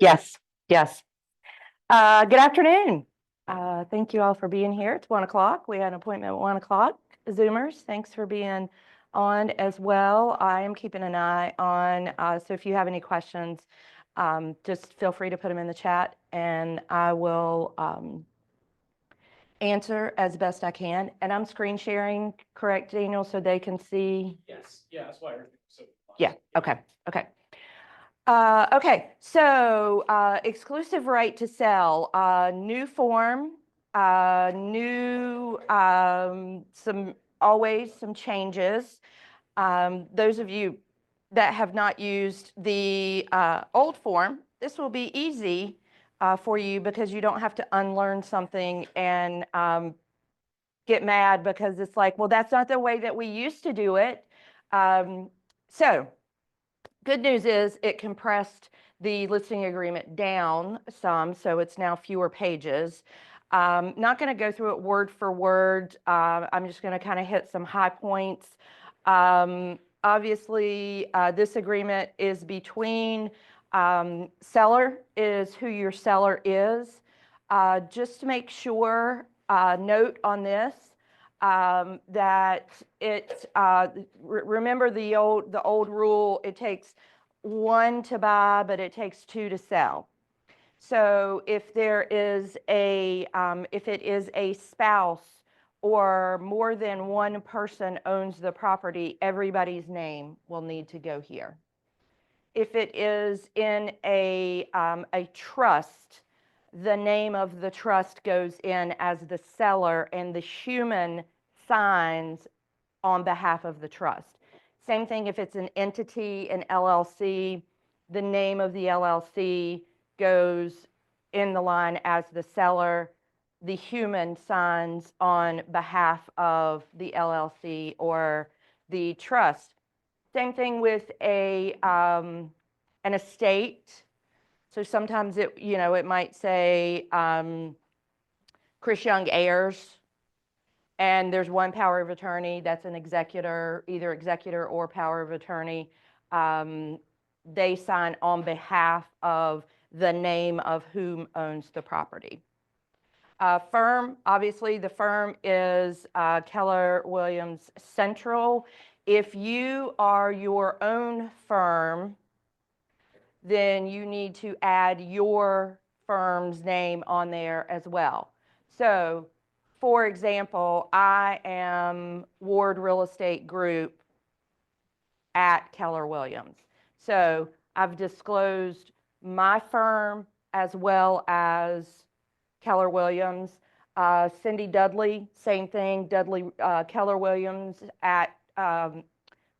Yes, yes. Good afternoon. Thank you all for being here. It's 1 o'clock. We had an appointment at 1 o'clock. Zoomers, thanks for being on as well. I am keeping an eye on, so if you have any questions, just feel free to put them in the chat and I will answer as best I can. And I'm screen sharing, correct, Daniel, so they can see? Yes, yeah, that's why everything's so. Yeah, okay. Okay, so exclusive right to sell, new form, always some changes. Those of you that have not used the old form, this will be easy for you because you don't have to unlearn something and get mad because it's like, well, that's not the way that we used to do it. So good news is it compressed the listing agreement down some, so it's now fewer pages. Not going to go through it word for word. I'm just going to kind of hit some high points. Obviously, this agreement is between seller is who your seller is. Just to make sure, note on this, that it remember the old rule, it takes one to buy, but it takes two to sell. So if there is if it is a spouse or more than one person owns the property, everybody's name will need to go here. If it is in a trust, the name of the trust goes in as the seller and the human signs on behalf of the trust. Same thing if it's an entity, an LLC, the name of the LLC goes in the line as the seller, the human signs on behalf of the LLC or the trust. Same thing with an estate. So sometimes it might say Chris Young heirs, and there's one power of attorney that's an executor, either executor or power of attorney. They sign on behalf of the name of whom owns the property. Firm, obviously the firm is Keller Williams Central. If you are your own firm, then you need to add your firm's name on there as well. So, for example, I am Ward Real Estate Group at Keller Williams. So I've disclosed my firm as well as Keller Williams. Cindy Dudley, same thing, Keller Williams at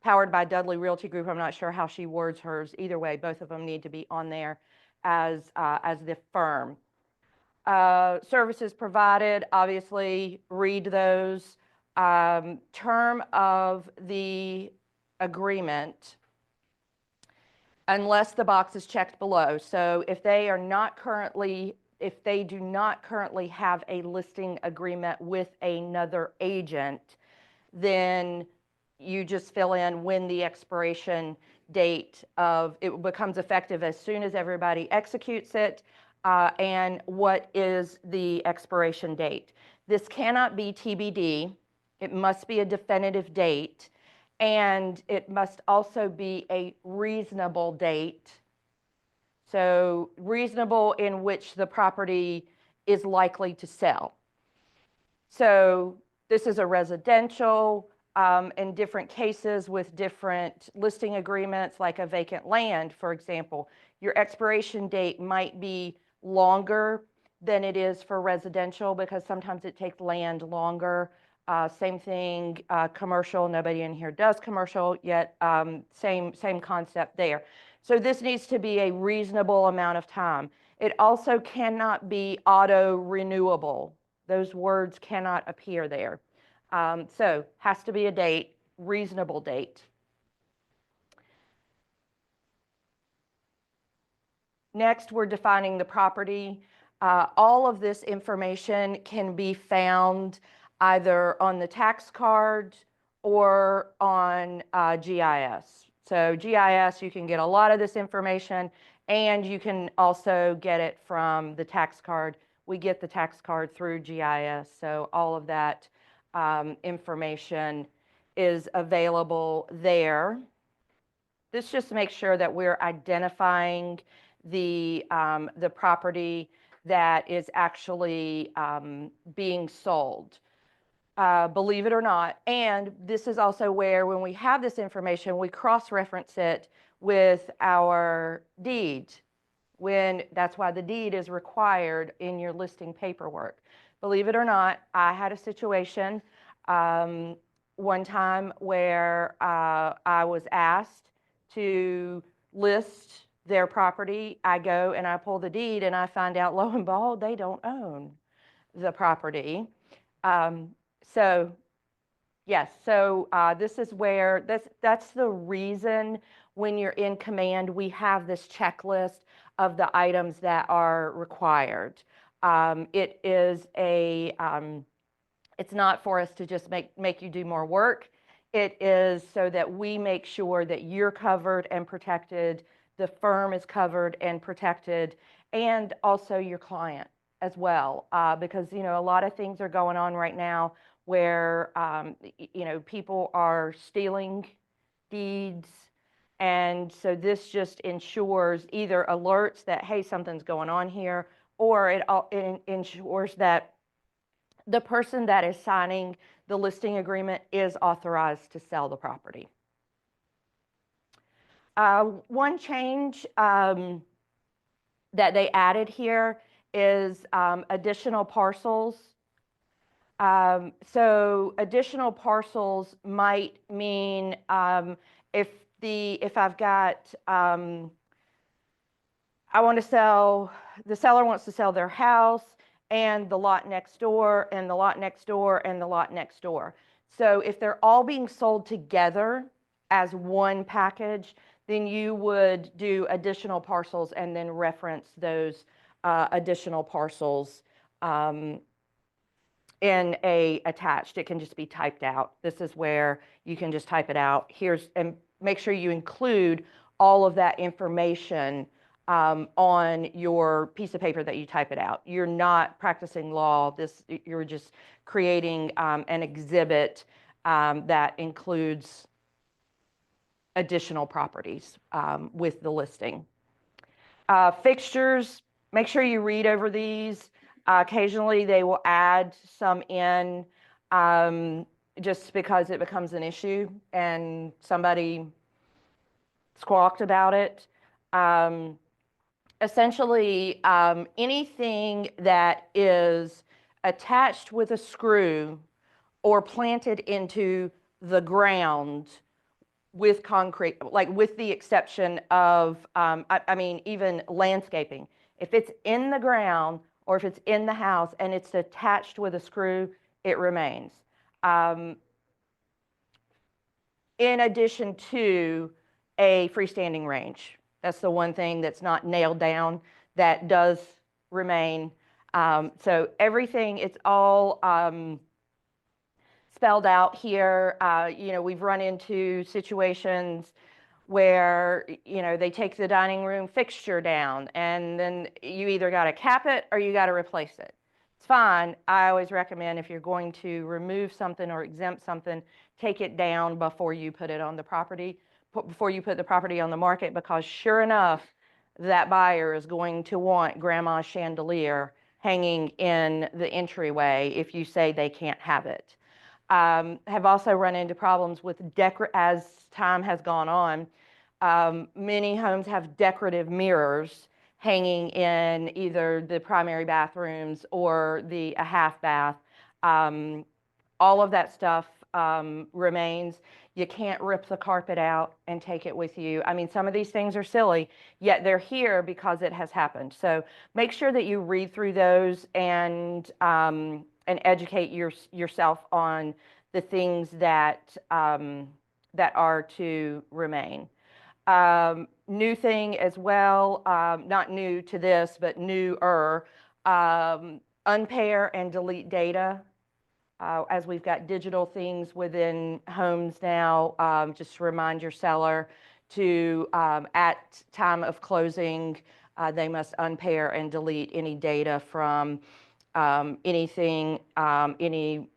powered by Dudley Realty Group. I'm not sure how she words hers. Either way, both of them need to be on there as the firm. Services provided, obviously, read those. Term of the agreement, unless the box is checked below. So if they do not currently have a listing agreement with another agent, then you just fill in when the expiration date of it becomes effective as soon as everybody executes it, and what is the expiration date. This cannot be TBD. It must be a definitive date, and it must also be a reasonable date. So reasonable in which the property is likely to sell. So this is a residential, in different cases with different listing agreements, like a vacant land, for example, your expiration date might be longer than it is for residential because sometimes it takes land longer. Same thing, commercial, nobody in here does commercial yet, same concept there. So this needs to be a reasonable amount of time. It also cannot be auto-renewable. Those words cannot appear there. So has to be a date, reasonable date. Next, we're defining the property. All of this information can be found either on the tax card or on GIS. So GIS, you can get a lot of this information, And you can also get it from the tax card. We get the tax card through GIS, so all of that information is available there. This just makes sure that we're identifying the property that is actually being sold. Believe it or not. And this is also where, when we have this information, we cross-reference it with our deed. That's why the deed is required in your listing paperwork. Believe it or not, I had a situation one time where I was asked to list their property. I go and I pull the deed and I find out, lo and behold, they don't own the property. So yes, so this is where, that's the reason when you're in command, we have this checklist of the items that are required. It is it's not for us to just make you do more work. It is so that we make sure that you're covered and protected, the firm is covered and protected, and also your client as well. Because, you know, a lot of things are going on right now where, you know, people are stealing deeds. And so this just ensures, either alerts that, hey, something's going on here, or it ensures that the person that is signing the listing agreement is authorized to sell the property. One change that they added here is additional parcels. So additional parcels might mean if I've got, I want to sell, the seller wants to sell their house and the lot next door and the lot next door and the lot next door. So if they're all being sold together as one package, then you would do additional parcels and then reference those additional parcels in a attached. It can just be typed out. This is where you can just type it out. And make sure you include all of that information on your piece of paper that you type it out. You're not practicing law. You're just creating an exhibit that includes additional properties with the listing. Fixtures, make sure you read over these. Occasionally they will add some in just because it becomes an issue and somebody squawked about it. Essentially, anything that is attached with a screw or planted into the ground with concrete, like with the exception of, I mean, even landscaping. If it's in the ground or if it's in the house and it's attached with a screw, it remains. In addition to a freestanding range. That's the one thing that's not nailed down that does remain. So everything, it's all spelled out here. You know, we've run into situations where, you know, they take the dining room fixture down and then you either got to cap it or you got to replace it. It's fine. I always recommend, if you're going to remove something or exempt something, take it down before you put it on the property, before you put the property on the market, because sure enough, that buyer is going to want grandma's chandelier hanging in the entryway if you say they can't have it. Have also run into problems with as time has gone on. Many homes have decorative mirrors hanging in either the primary bathrooms or a half bath. All of that stuff remains. You can't rip the carpet out and take it with you. I mean, some of these things are silly, yet they're here because it has happened. So make sure that you read through those and educate yourself on the things that that are to remain. New thing as well, not new to this, but newer, unpair and delete data. As we've got digital things within homes now, just remind your seller to, at time of closing, they must unpair and delete any data from anything, any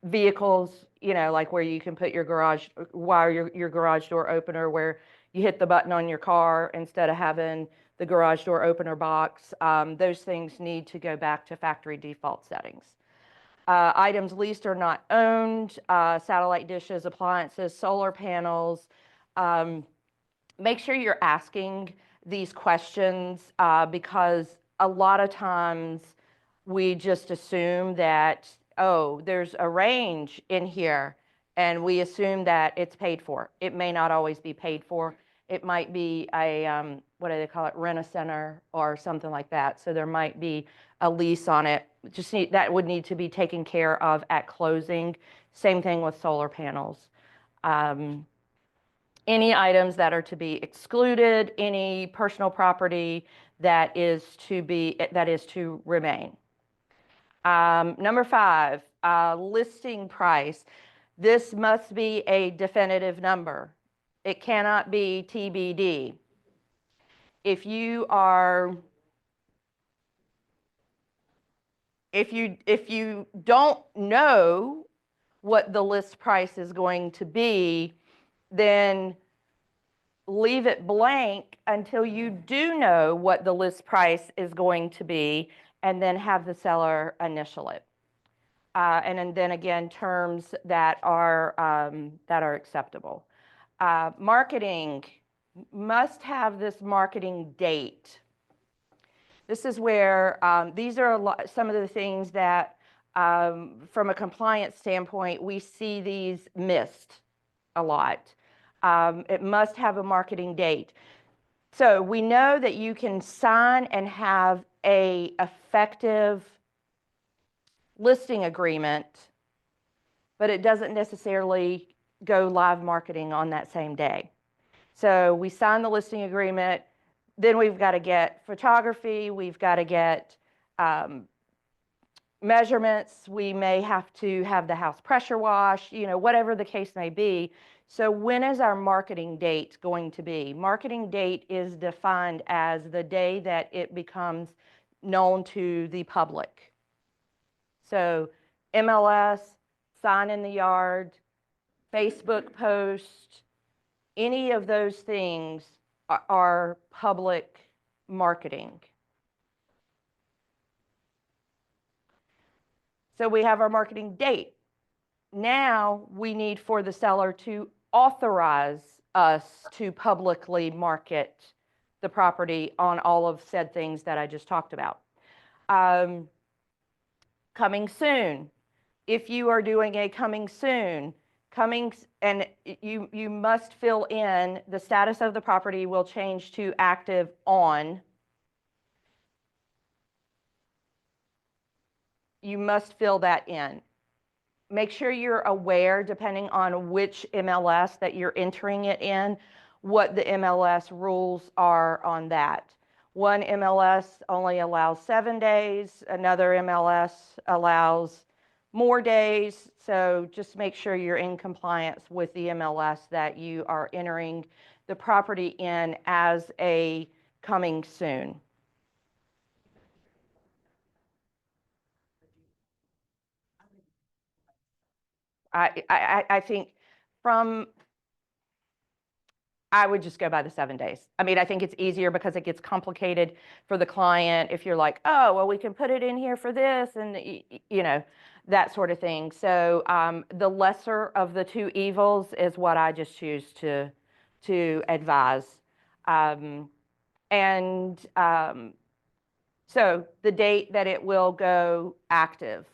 vehicles, like where you can put your garage, wire your garage door opener, where you hit the button on your car instead of having the garage door opener box. Those things need to go back to factory default settings. Items leased or not owned, satellite dishes, appliances, solar panels. Make sure you're asking these questions because a lot of times we just assume that, oh, there's a range in here, and we assume that it's paid for. It may not always be paid for. It might be a, what do they call it, rent-a-center or something like that. So there might be a lease on it. That would need to be taken care of at closing. Same thing with solar panels. Any items that are to be excluded, any personal property that is to remain. Number 5, listing price. This must be a definitive number. It cannot be TBD. If you don't know what the list price is going to be, then leave it blank until you do know what the list price is going to be, and then have the seller initial it. And then again, terms that are acceptable. Marketing must have this marketing date. This is where these are some of the things that, from a compliance standpoint, we see these missed a lot. It must have a marketing date. So we know that you can sign and have an effective listing agreement, but it doesn't necessarily go live marketing on that same day. So we sign the listing agreement, then we've got to get photography, we've got to get measurements, we may have to have the house pressure washed, whatever the case may be. So when is our marketing date going to be? Marketing date is defined as the day that it becomes known to the public. So MLS, sign in the yard, Facebook post, any of those things are public marketing. So we have our marketing date. Now we need for the seller to authorize us to publicly market the property on all of said things that I just talked about. Coming soon. If you are doing a coming soon, and you must fill in the status of the property will change to active on. You must fill that in. Make sure you're aware, depending on which MLS that you're entering it in, what the MLS rules are on that. One MLS only allows 7 days, another MLS allows more days, so just make sure you're in compliance with the MLS that you are entering the property in as a coming soon. I think I would just go by the 7 days. I mean, I think it's easier because it gets complicated for the client if you're like, oh, well, we can put it in here for this and, that sort of thing. So the lesser of the two evils is what I just choose to advise. So the date that it will go active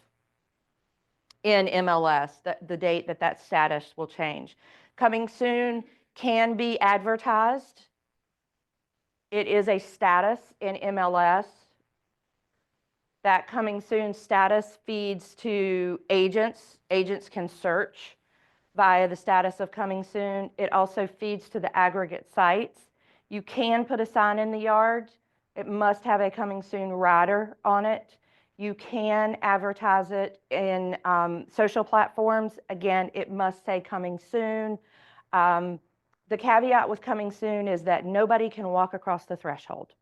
in MLS, the date that status will change. Coming soon can be advertised. It is a status in MLS. That coming soon status feeds to agents. Agents can search via the status of coming soon. It also feeds to the aggregate sites. You can put a sign in the yard. It must have a coming soon rider on it. You can advertise it in social platforms. Again, it must say coming soon. The caveat with coming soon is that nobody can walk across the threshold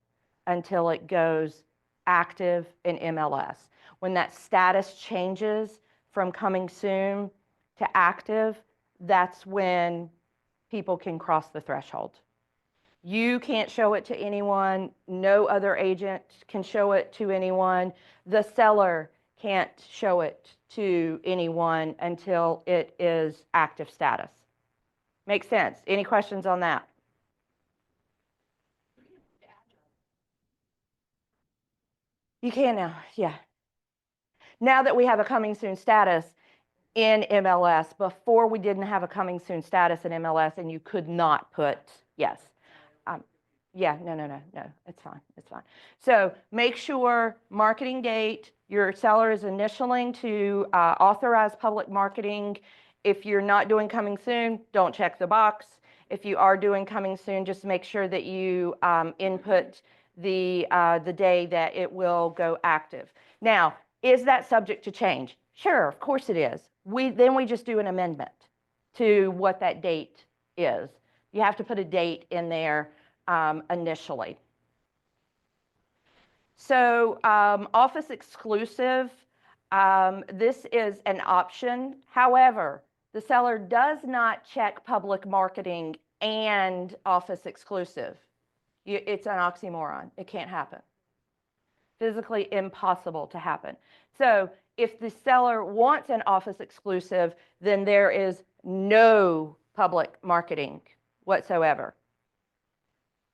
until it goes active in MLS. When that status changes from coming soon to active, that's when people can cross the threshold. You can't show it to anyone. No other agent can show it to anyone. The seller can't show it to anyone until it is active status. Makes sense? Any questions on that? You can now, yeah. Now that we have a coming soon status in MLS, before we didn't have a coming soon status in MLS and you could not put, yes. Yeah, no, it's fine, it's fine. So make sure marketing date, your seller is initialing to authorize public marketing. If you're not doing coming soon, don't check the box. If you are doing coming soon, just make sure that you input the day that it will go active. Now, is that subject to change? Sure, of course it is. Then we just do an amendment to what that date is. You have to put a date in there initially. So office exclusive, this is an option. However, the seller does not check public marketing and office exclusive. It's an oxymoron. It can't happen. Physically impossible to happen. So if the seller wants an office exclusive, then there is no public marketing whatsoever.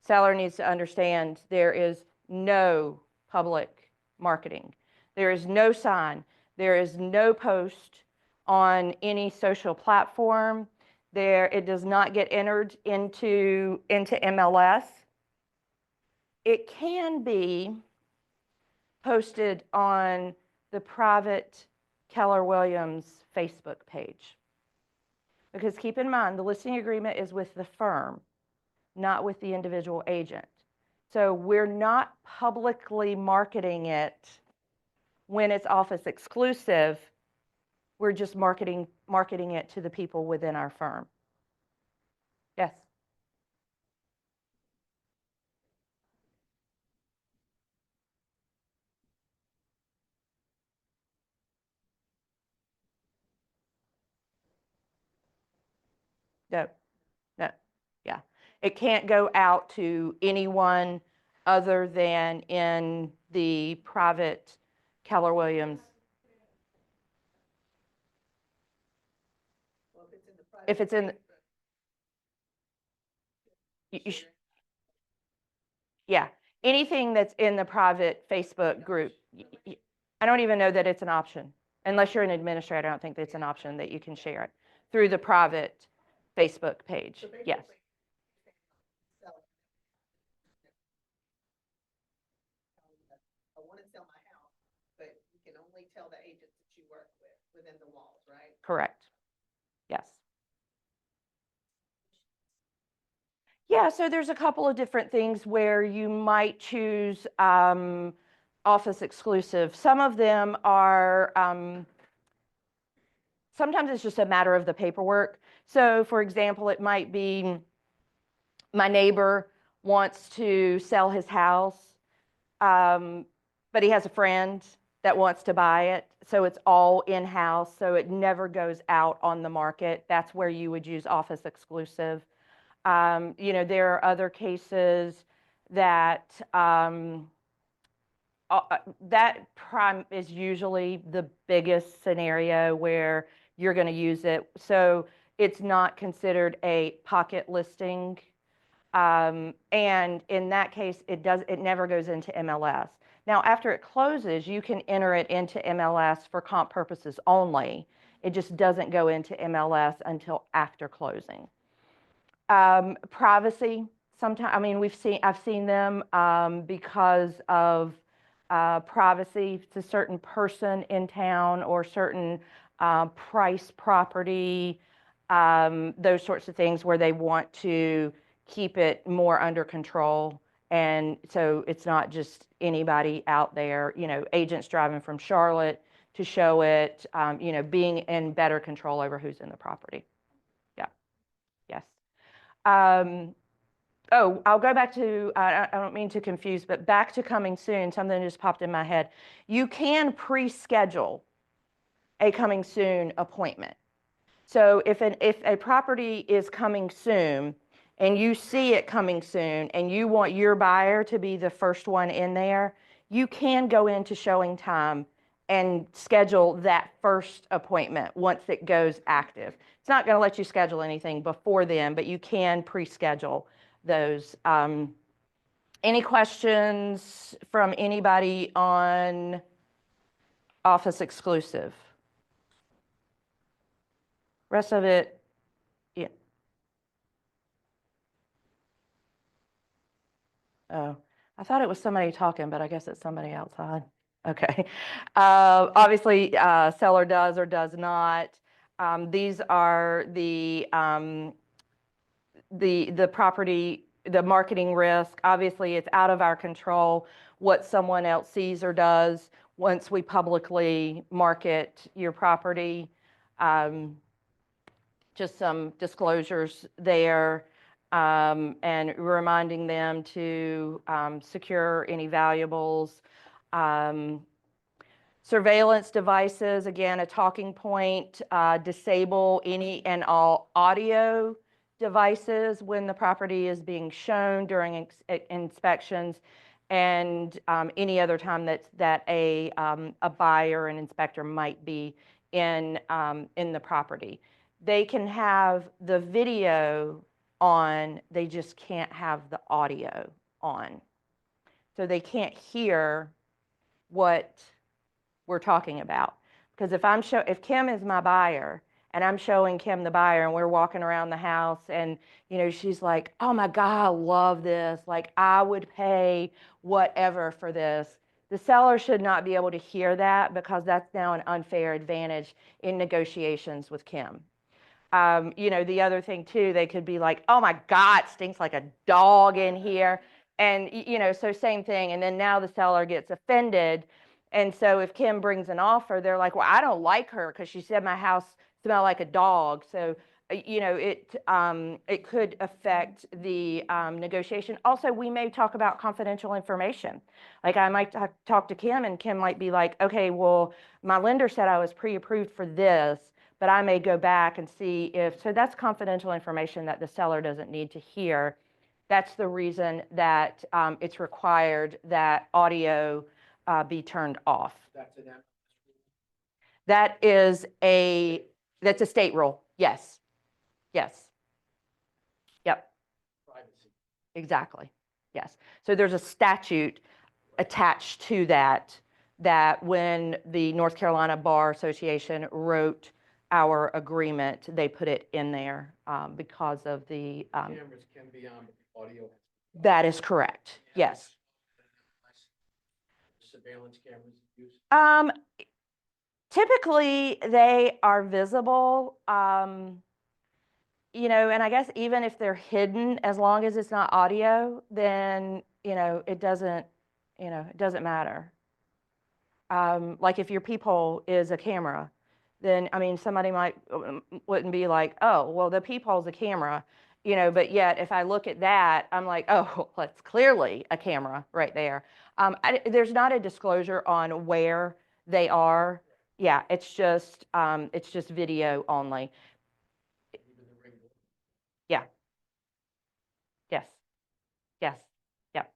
Seller needs to understand there is no public marketing. There is no sign. There is no post on any social platform. It does not get entered into MLS. It can be posted on the private Keller Williams Facebook page. Because keep in mind, the listing agreement is with the firm, not with the individual agent. So we're not publicly marketing it when it's office exclusive. We're just marketing it to the people within our firm. Yes? No, no, yeah. It can't go out to anyone other than in the private Keller Williams. If it's in, yeah, anything that's in the private Facebook group. I don't even know that it's an option. Unless you're an administrator, I don't think it's an option that you can share it through the private Facebook page. Yes. I want to sell my house, but you can only tell the agents that you work with within the walls, right? Correct. Yes. Yeah, so there's a couple of different things where you might choose office exclusive. Some of them are, sometimes it's just a matter of the paperwork. So for example, it might be my neighbor wants to sell his house, but he has a friend that wants to buy it. So it's all in-house, so it never goes out on the market. That's where you would use office exclusive. There are other cases that that is usually the biggest scenario where you're going to use it. So it's not considered a pocket listing. And in that case, it never goes into MLS. Now, after it closes, you can enter it into MLS for comp purposes only. It just doesn't go into MLS until after closing. Privacy, sometimes, I mean, I've seen them because of privacy. It's a certain person in town or certain price property, those sorts of things where they want to keep it more under control. And so it's not just anybody out there, agents driving from Charlotte to show it, being in better control over who's in the property. Yeah, yes. Oh, I'll go back to, I don't mean to confuse, but back to coming soon, something just popped in my head. You can pre-schedule a coming soon appointment. So if a property is coming soon and you see it coming soon and you want your buyer to be the first one in there, you can go into showing time and schedule that first appointment once it goes active. It's not going to let you schedule anything before then, but you can pre-schedule those. Any questions from anybody on office exclusive? Rest of it, yeah. Oh, I thought it was somebody talking, but I guess it's somebody outside. Okay. Obviously, seller does or does not. These are the property, the marketing risk. Obviously, it's out of our control what someone else sees or does once we publicly market your property. Just some disclosures there, and reminding them to secure any valuables. Surveillance devices, again, a talking point, disable any and all audio devices when the property is being shown during inspections, and any other time that a buyer, an inspector might be in the property. They can have the video on, they just can't have the audio on. So they can't hear what we're talking about. Because if Kim is my buyer and I'm showing Kim the buyer and we're walking around the house and, you know, she's like, oh my God, I love this. Like, I would pay whatever for this. The seller should not be able to hear that, because that's now an unfair advantage in negotiations with Kim. You know, the other thing too, they could be like, oh my God, it stinks like a dog in here. And, you know, so same thing. And then now the seller gets offended. And so if Kim brings an offer, they're like, well, I don't like her because she said my house smelled like a dog. So, you know, it could affect the negotiation. Also, we may talk about confidential information. Like I might talk to Kim and Kim might be like, okay, well, my lender said I was pre-approved for this, but I may go back and see if, so that's confidential information that the seller doesn't need to hear. That's the reason that it's required that audio be turned off. That's an MLS rule. That's a state rule. Yes. Yes. Yep. Privacy. Exactly. Yes. So there's a statute attached to that when the North Carolina Bar Association wrote our agreement, they put it in there because of the. Cameras can be on, but the audio. That is correct. Yes. Surveillance cameras used. Typically they are visible, you know, and I guess even if they're hidden, as long as it's not audio, then, you know, it doesn't matter. Like if your peephole is a camera, then, I mean, somebody wouldn't be like, oh, well, the peephole's a camera, you know, but yet if I look at that, I'm like, oh, well, that's clearly a camera right there. There's not a disclosure on where they are. Yeah, it's just video only. Yeah. Yes. Yes. Yep.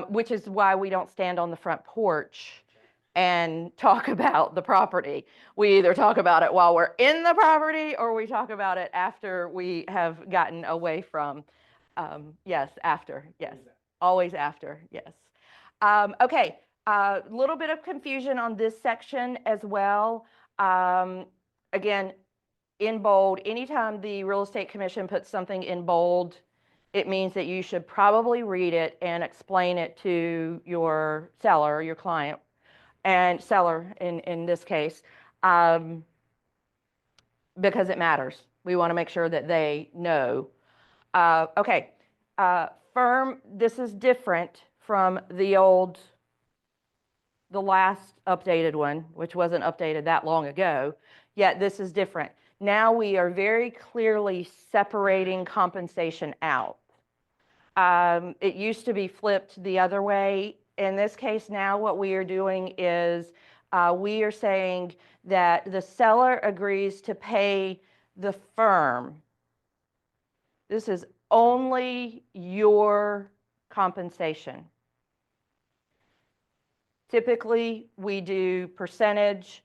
Which is why we don't stand on the front porch and talk about the property. We either talk about it while we're in the property or we talk about it after we have gotten away from. Yes, after. Yes. Always after. Yes. Okay. A little bit of confusion on this section as well. Again, in bold, anytime the Real Estate Commission puts something in bold, it means that you should probably read it and explain it to your seller, your client, and seller in this case, because it matters. We want to make sure that they know. Okay, firm, this is different from the last updated one, which wasn't updated that long ago, yet this is different. Now we are very clearly separating compensation out. It used to be flipped the other way. In this case now, what we are doing is we are saying that the seller agrees to pay the firm. This is only your compensation. Typically, we do percentage.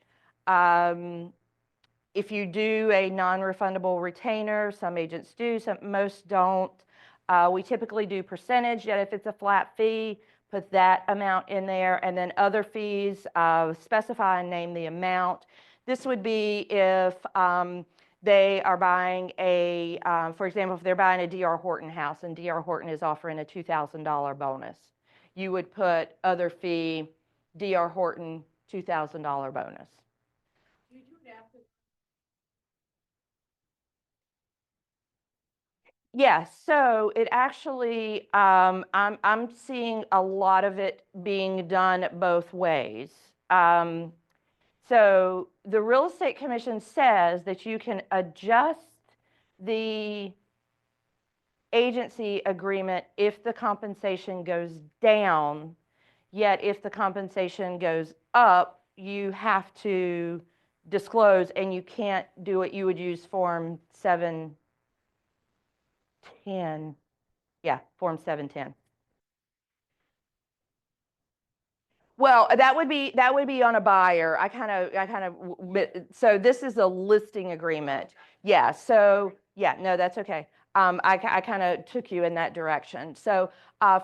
If you do a non-refundable retainer, some agents do, most don't. We typically do percentage, yet if it's a flat fee, put that amount in there, and then other fees, specify and name the amount. This would be if they are buying a, for example, if they're buying a D.R. Horton house and D.R. Horton is offering a $2,000 bonus, you would put other fee, D.R. Horton $2,000 bonus. Do you do that? Yes, so it actually, I'm seeing a lot of it being done both ways. So the Real Estate Commission says that you can adjust the agency agreement if the compensation goes down, yet if the compensation goes up, you have to disclose, and you can't do it. You would use Form 710. Yeah, Form 710. Well, that would be on a buyer. So this is a listing agreement. Yeah, so, yeah, no, that's okay. I kind of took you in that direction. So,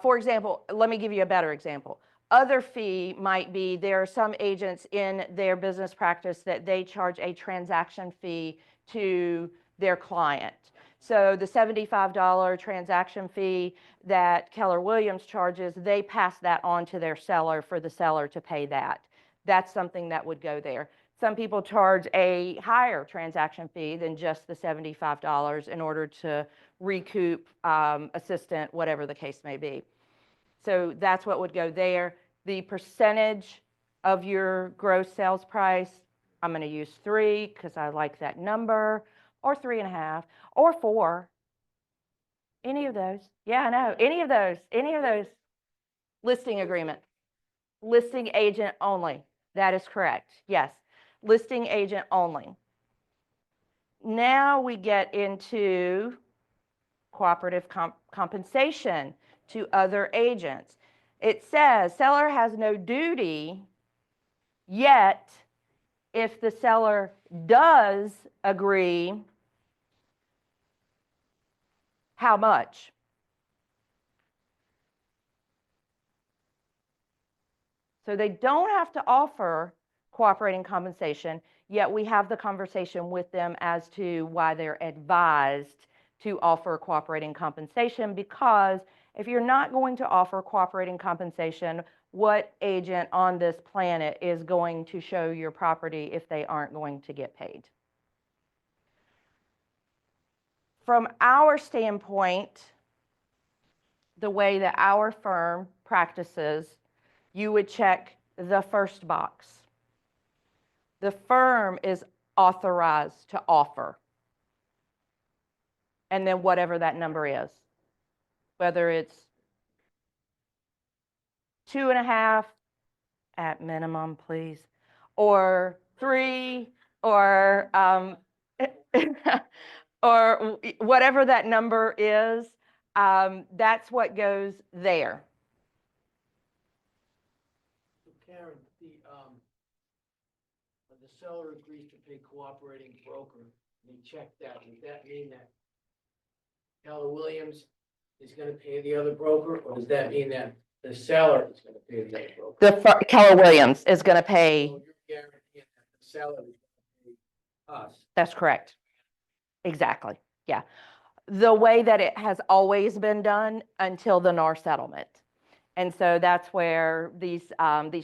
for example, let me give you a better example. Other fee might be, there are some agents in their business practice that they charge a transaction fee to their client. So the $75 transaction fee that Keller Williams charges, they pass that on to their seller for the seller to pay that. That's something that would go there. Some people charge a higher transaction fee than just the $75 in order to recoup assistant, whatever the case may be. So that's what would go there. The percentage of your gross sales price, I'm going to use 3 because I like that number, or 3.5, or 4. Any of those. Yeah, I know. Any of those. Listing agreement. Listing agent only. That is correct. Yes. Listing agent only. Now we get into cooperative compensation to other agents. It says seller has no duty, yet if the seller does agree, how much? So they don't have to offer cooperating compensation, yet we have the conversation with them as to why they're advised to offer cooperating compensation, because if you're not going to offer cooperating compensation, what agent on this planet is going to show your property if they aren't going to get paid? From our standpoint, the way that our firm practices, you would check the first box. The firm is authorized to offer. And then whatever that number is, whether it's 2.5 at minimum, please, or 3, or or whatever that number is, that's what goes there. So Karen, when the seller agrees to pay cooperating broker, and he checked that, does that mean that Keller Williams is gonna pay the other broker, or does that mean that the seller is gonna pay the other broker? Keller Williams is going to pay. So you're guaranteeing that the seller is gonna pay us. That's correct. Exactly. Yeah. The way that it has always been done until the NAR settlement. And so that's where these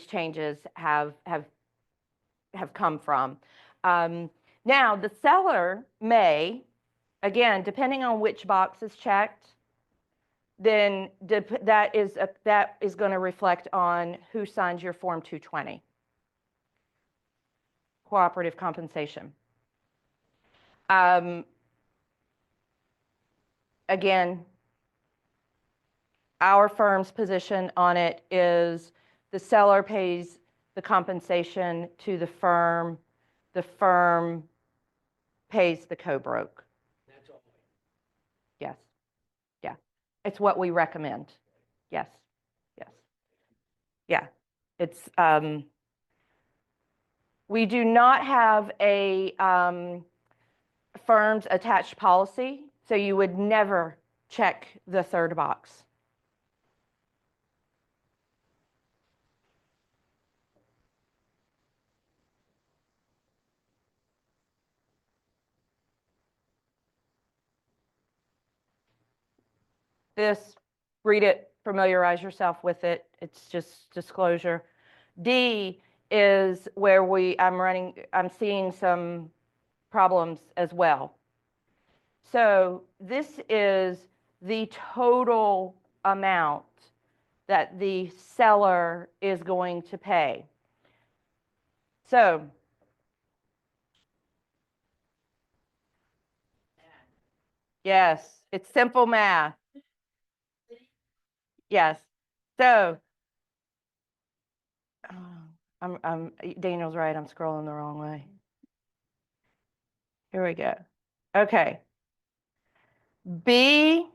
changes have come from. Now, the seller may, again, depending on which box is checked, then that is going to reflect on who signs your Form 220, cooperative compensation. Um, Again, our firm's position on it is the seller pays the compensation to the firm pays the co-broke. That's all. Yes, yeah. It's what we recommend. Yes, yes. Yeah, it's, we do not have a firm's attached policy, so you would never check the third box. This, read it, familiarize yourself with it. It's just disclosure. D is where I'm seeing some problems as well. So this is the total amount that the seller is going to pay. So yes, it's simple math. Yes. So Daniel's right. I'm scrolling the wrong way. Here we go. Okay. B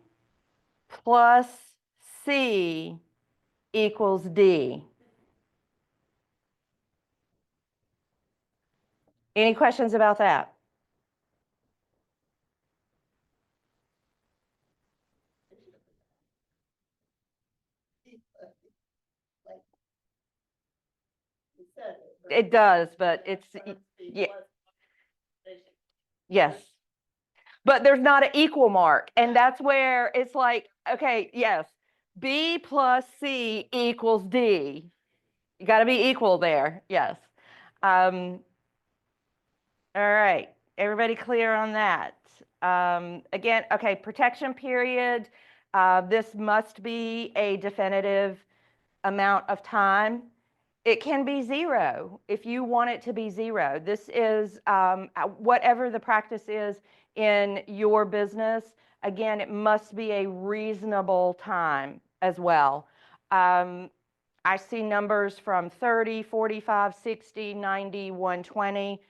plus C equals D. Any questions about that? Like, you said but It does, but it's, firm fee yeah, plus compensation. yes. But there's not an equal mark. And that's where it's like, okay, yes, B plus C equals D. You got to be equal there. Yes. All right. Everybody clear on that? Again, okay, protection period. This must be a definitive amount of time. It can be 0 if you want it to be 0. This is whatever the practice is in your business. Again, it must be a reasonable time as well. I see numbers from 30, 45, 60, 90, 120.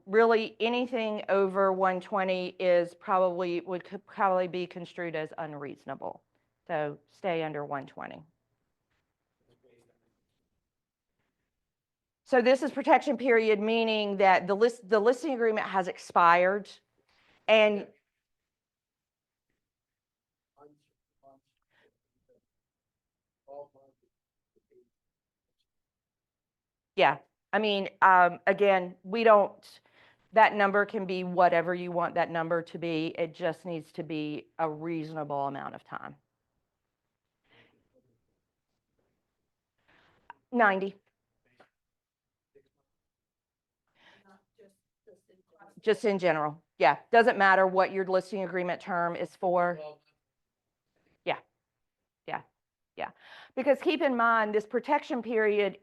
Really anything over 120 could probably be construed as unreasonable. So stay under 120. So this is protection period, meaning that the listing agreement has expired and yeah, I mean, again, that number can be whatever you want that number to be. It just needs to be a reasonable amount of time. 90, Not just in class. just in general. Yeah, doesn't matter what your listing agreement term is for. Yeah, because keep in mind, this protection period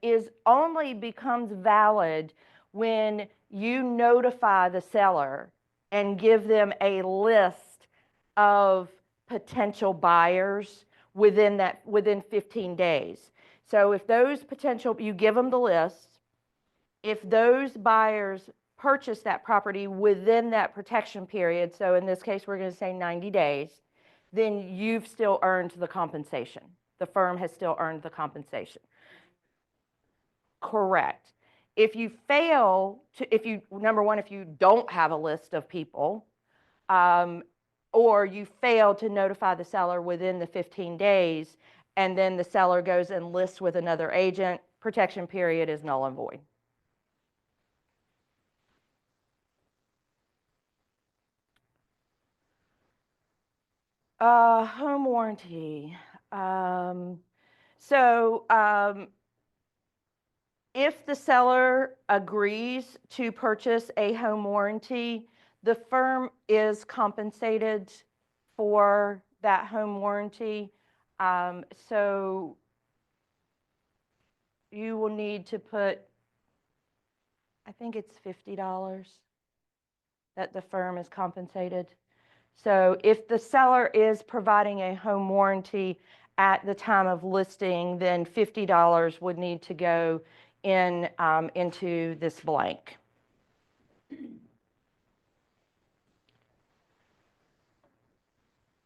only becomes valid when you notify the seller and give them a list of potential buyers within 15 days. So if you give them the list, if those buyers purchase that property within that protection period, so in this case, we're going to say 90 days, then you've still earned the compensation. The firm has still earned the compensation. Correct. If you fail to, number one, if you don't have a list of people, or you fail to notify the seller within the 15 days, and then the seller goes and lists with another agent, protection period is null and void. Home warranty. If the seller agrees to purchase a home warranty, the firm is compensated for that home warranty. So you will need to put, I think it's $50 that the firm is compensated. So if the seller is providing a home warranty at the time of listing, then $50 would need to go in into this blank.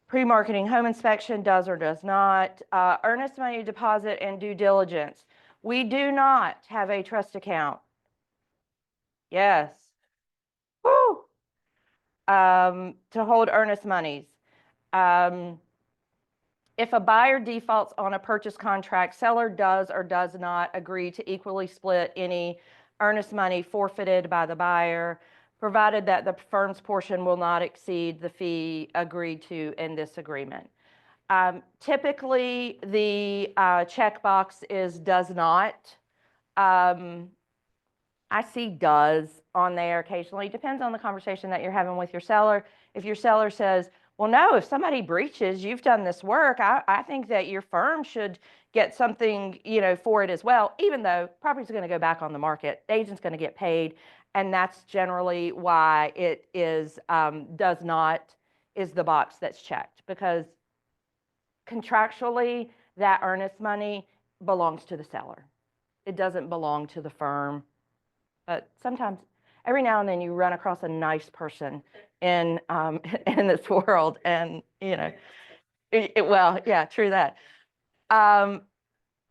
Pre-marketing home inspection does or does not. Earnest money deposit and due diligence. We do not have a trust account. Yes. Woo! To hold earnest monies. If a buyer defaults on a purchase contract, seller does or does not agree to equally split any earnest money forfeited by the buyer, provided that the firm's portion will not exceed the fee agreed to in this agreement. Typically, the checkbox is does not. I see does on there occasionally. Depends on the conversation that you're having with your seller. If your seller says, well, no, if somebody breaches, you've done this work, I think that your firm should get something, for it as well, even though property's going to go back on the market, the agent's going to get paid, and that's generally why it is does not is the box that's checked, because contractually that earnest money belongs to the seller. It doesn't belong to the firm. But sometimes, every now and then, you run across a nice person in in this world, and well, yeah, true that.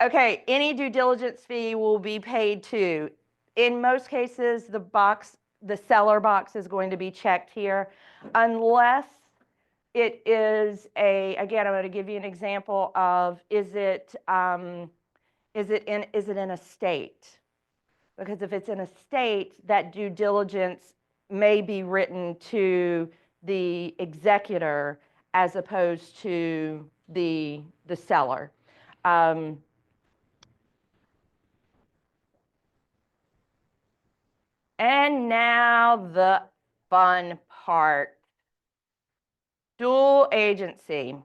Okay, any due diligence fee will be paid too. In most cases, the seller box is going to be checked here, unless it is again, I'm going to give you an example of is it in a state? Because if it's in a state, that due diligence may be written to the executor as opposed to the seller. And now the fun part. Dual agency.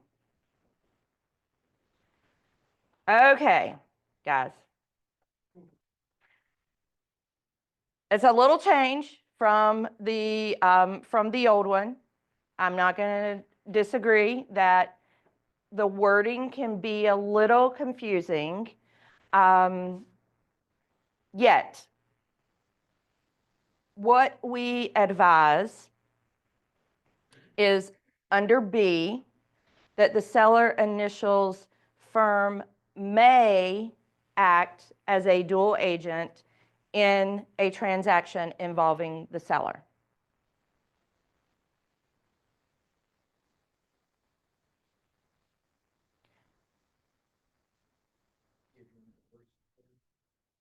Okay, guys. It's a little change from the old one. I'm not going to disagree that the wording can be a little confusing. Yet, what we advise is under B, that the seller initials firm may act as a dual agent in a transaction involving the seller.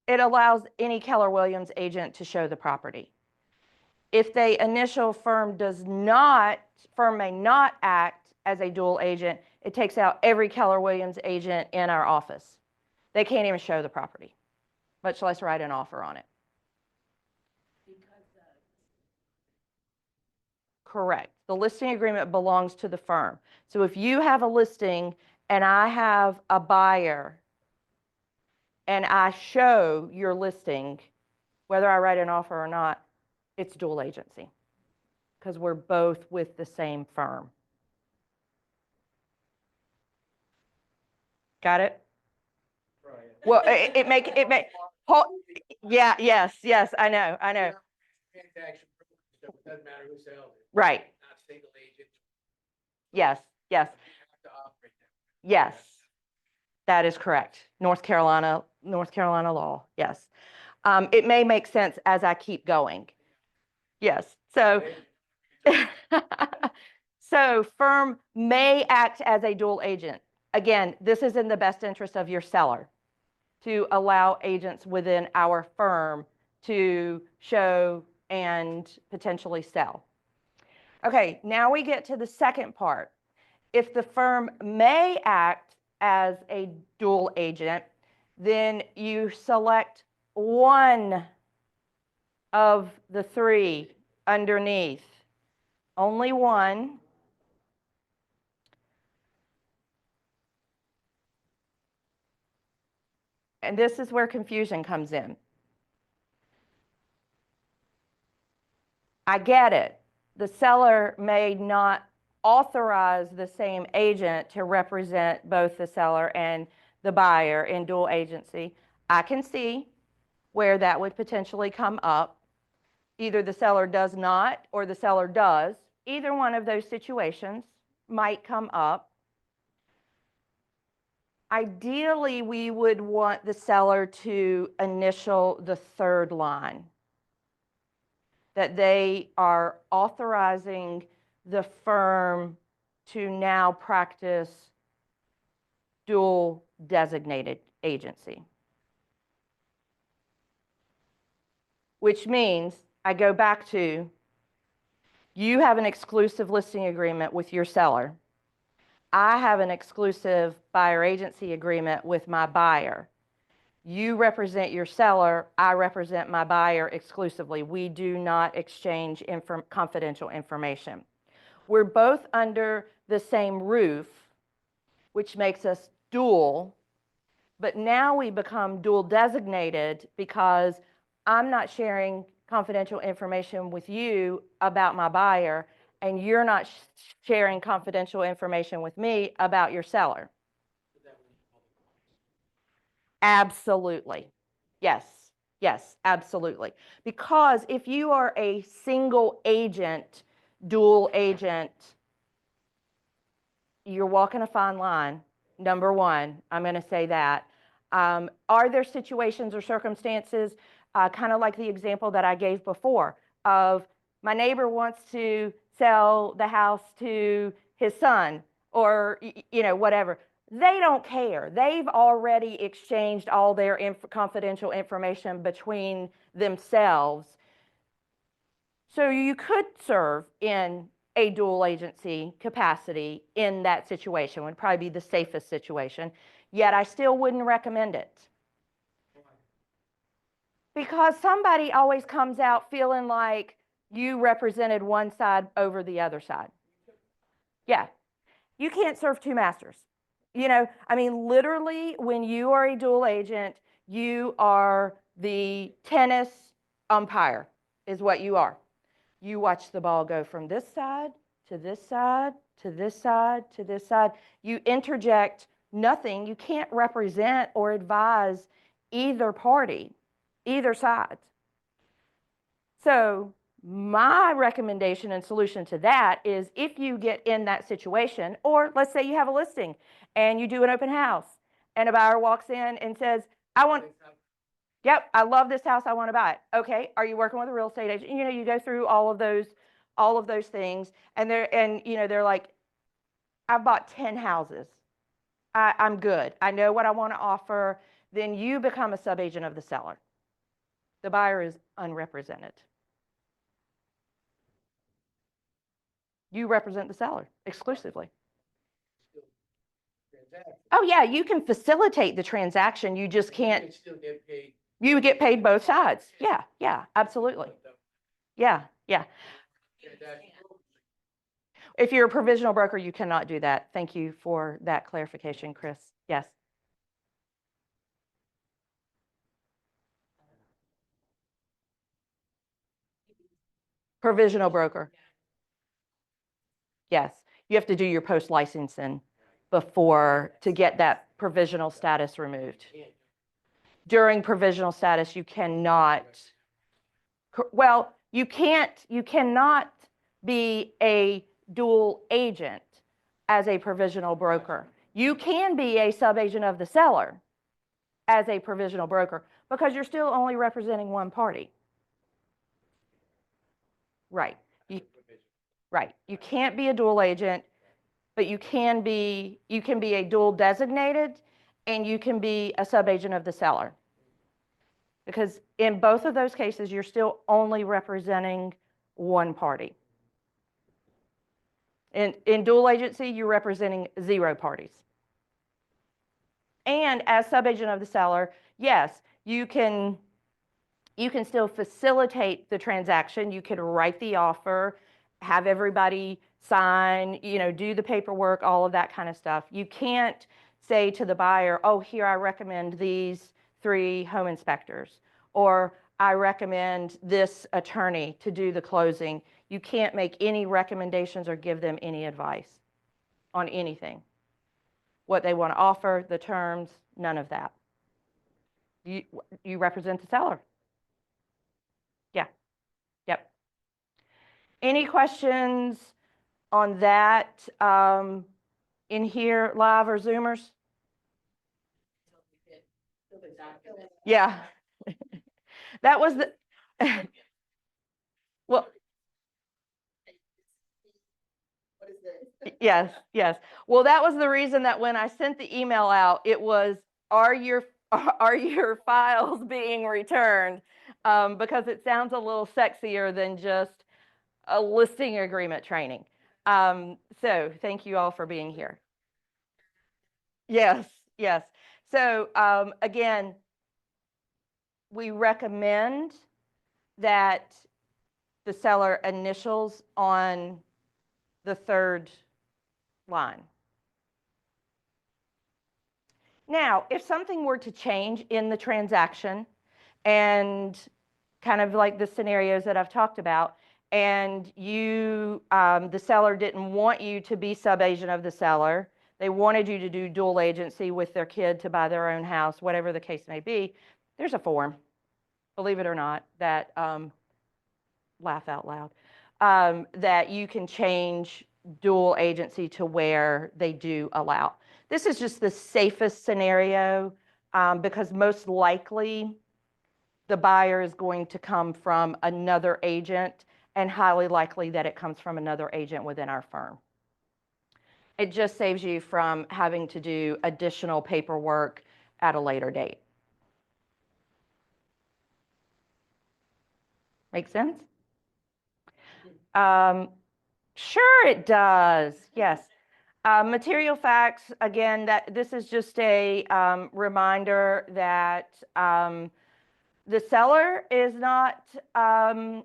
It allows any Keller Williams agent to show the property. If the initial firm may not act as a dual agent, it takes out every Keller Williams agent in our office. They can't even show the property, much less write an offer on it. Correct. The listing agreement belongs to the firm. So if you have a listing and I have a buyer and I show your listing, whether I write an offer or not, it's dual agency because we're both with the same firm. Got it? Right. Well, it make, yes, I know. Transaction, so it doesn't matter who sells it. Right. Not single agent. Yes. You have to operate them. Yes, that is correct. North Carolina law, yes. It may make sense as I keep going. Yes, so, so firm may act as a dual agent. Again, this is in the best interest of your seller to allow agents within our firm to show and potentially sell. Okay, now we get to the second part. If the firm may act as a dual agent, then you select one of the three underneath. Only one. And this is where confusion comes in. I get it. the seller may not authorize the same agent to represent both the seller and the buyer in dual agency. I can see where that would potentially come up. Either the seller does not or the seller does. Either one of those situations might come up. Ideally, we would want the seller to initial the third line, that they are authorizing the firm to now practice dual designated agency. Which means, I go back to, you have an exclusive listing agreement with your seller. I have an exclusive buyer agency agreement with my buyer. You represent your seller, I represent my buyer exclusively. We do not exchange confidential information. We're both under the same roof, which makes us dual, but now we become dual designated because I'm not sharing confidential information with you about my buyer, and you're not sharing confidential information with me about your seller. Absolutely. Yes. Yes, absolutely. Because if you are a single agent, dual agent, you're walking a fine line. Number one, I'm going to say that. Are there situations or circumstances, kind of like the example that I gave before, of my neighbor wants to sell the house to his son, or whatever. They don't care. They've already exchanged all their confidential information between themselves. So you could serve in a dual agency capacity in that situation. Would probably be the safest situation. Yet I still wouldn't recommend it. Because somebody always comes out feeling like you represented one side over the other side. Yeah. You can't serve two masters. Literally, when you are a dual agent, you are the tennis umpire, is what you are. You watch the ball go from this side to this side to this side to this side. You interject nothing. You can't represent or advise either party, either side. So my recommendation and solution to that is, if you get in that situation, or let's say you have a listing and you do an open house and a buyer walks in and says, yep, I love this house, I want to buy it. Okay, are you working with a real estate agent? You go through all of those things, and they're like, I've bought 10 houses. I'm good. I know what I want to offer. Then you become a subagent of the seller. The buyer is unrepresented. You represent the seller exclusively. Oh yeah, you can facilitate the transaction. You just can't. Still get paid. You get paid both sides. Yeah, absolutely. Yeah. If you're a provisional broker, you cannot do that. Thank you for that clarification, Chris. Yes. Provisional broker. Yes. You have to do your post-licensing before to get that provisional status removed. During provisional status, you cannot, well, you cannot be a dual agent as a provisional broker. You can be a subagent of the seller as a provisional broker, because you're still only representing one party. Right. Right. You can't be a dual agent, but you can be a dual designated, and you can be a subagent of the seller. Because in both of those cases, you're still only representing one party. In dual agency, you're representing 0 parties. And as subagent of the seller, yes, you can still facilitate the transaction. You could write the offer, have everybody sign, do the paperwork, all of that kind of stuff. You can't say to the buyer, oh, here, I recommend these 3 home inspectors, or I recommend this attorney to do the closing. You can't make any recommendations or give them any advice on anything. What they want to offer, the terms, none of that. You represent the seller. Yeah, yep. Any questions on that in here, live or Zoomers? Yeah. That was the, well, What is this? yes, yes. Well, that was the reason that when I sent the email out, it was, are your files being returned? Because it sounds a little sexier than just a listing agreement training. So thank you all for being here. Yes, yes. So again, we recommend that the seller initials on the third line. Now, if something were to change in the transaction, and kind of like the scenarios that I've talked about, and you, the seller didn't want you to be sub-agent of the seller, they wanted you to do dual agency with their kid to buy their own house, whatever the case may be, there's a form, believe it or not, that, laugh out loud, that you can change dual agency to where they do allow. This is just the safest scenario because most likely the buyer is going to come from another agent, and highly likely that it comes from another agent within our firm. It just saves you from having to do additional paperwork at a later date. Make sense? Sure it does, yes. Material facts, again, that this is just a reminder that the seller is not the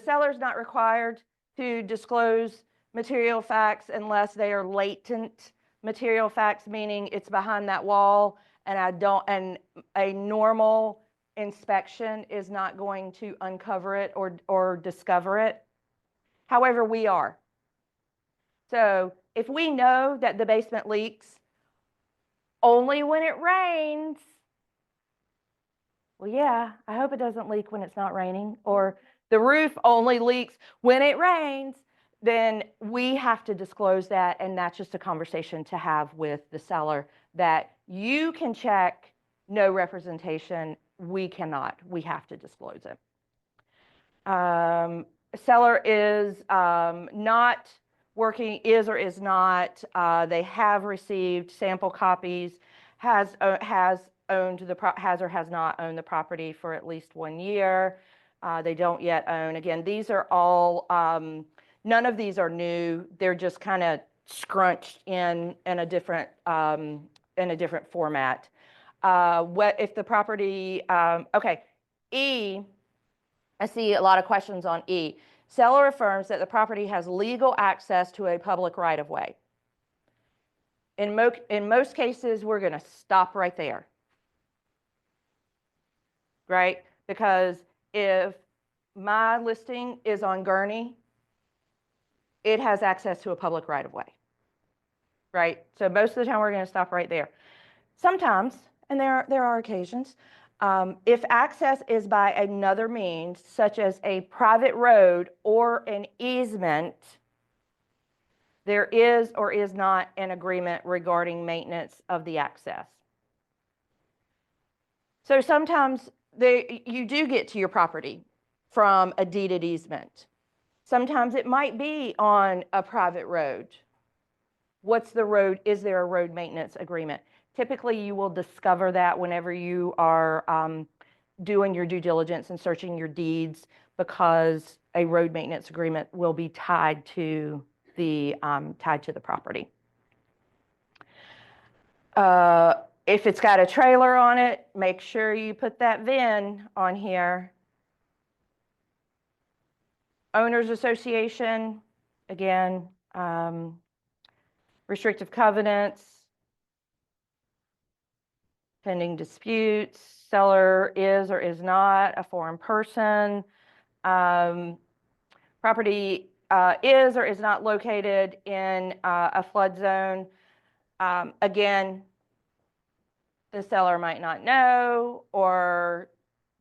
seller is not required to disclose material facts unless they are latent material facts, meaning it's behind that wall and a normal inspection is not going to uncover it or discover it. However, we are. So if we know that the basement leaks only when it rains, well, yeah, I hope it doesn't leak when it's not raining, or the roof only leaks when it rains, then we have to disclose that, and that's just a conversation to have with the seller that you can check no representation, we cannot, we have to disclose it. Seller is not working, is or is not, they have received sample copies, has owned has or has not owned the property for at least 1 year. They don't yet own. Again, these are all, none of these are new. They're just kind of scrunched in a different format. If the property, okay, E, I see a lot of questions on E. Seller affirms that the property has legal access to a public right-of-way. In most cases, we're going to stop right there, right? Because if my listing is on Gurney, it has access to a public right-of-way, right? So most of the time, we're going to stop right there. Sometimes, and there are occasions, if access is by another means, such as a private road or an easement, there is or is not an agreement regarding maintenance of the access. So sometimes you do get to your property from a deeded easement. Sometimes it might be on a private road. What's the road? Is there a road maintenance agreement? Typically, you will discover that whenever you are doing your due diligence and searching your deeds, because a road maintenance agreement will be tied to the property. If it's got a trailer on it, make sure you put that VIN on here. Owners Association, again, restrictive covenants, pending disputes, seller is or is not a foreign person. property is or is not located in a flood zone. Again, the seller might not know, or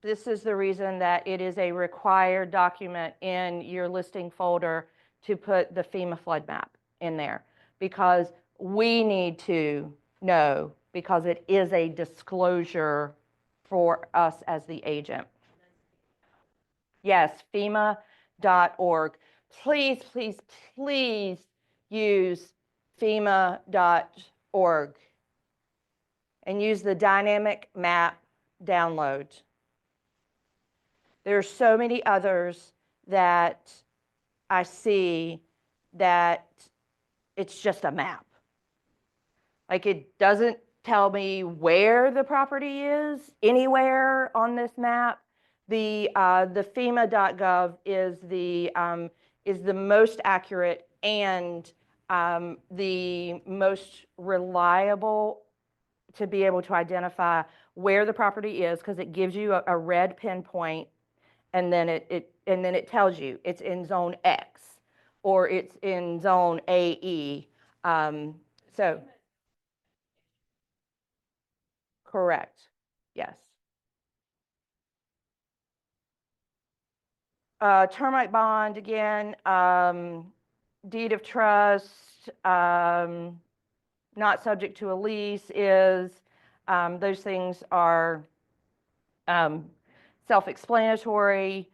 this is the reason that it is a required document in your listing folder to put the FEMA flood map in there, because we need to know, because it is a disclosure for us as the agent. Yes, FEMA.org. Please, please, please use FEMA.org and use the dynamic map download. There are so many others that I see that it's just a map. Like, it doesn't tell me where the property is anywhere on this map. The FEMA.gov is the most accurate and the most reliable to be able to identify where the property is, because it gives you a red pinpoint, and then it tells you it's in zone X or it's in zone AE. So correct, yes. Termite bond, again, deed of trust, not subject to a lease is, those things are self-explanatory.